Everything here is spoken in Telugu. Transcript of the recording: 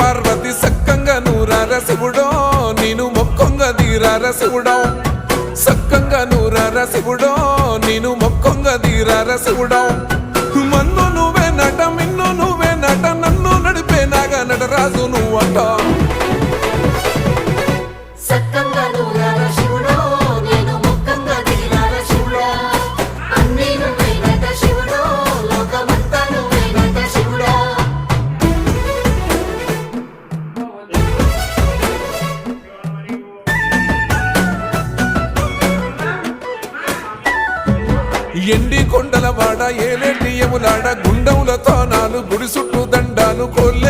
పార్వతి సక్కంగా నూరార శివుడో నేను మొక్కంగా తీరార శివుడో సక్కంగా నూరార శివుడో నేను మొక్కంగా తీరార శివుడో మన్ను నువ్వే నట మిన్ను నువ్వే నట నన్ను నడిపే నాగా నటరాజు నువ్వంట ఎండి కొండల వాడ ఏలేటి యములాడ గుండములతో నాలు గుడి చుట్టూ దండాలు కోళ్ళ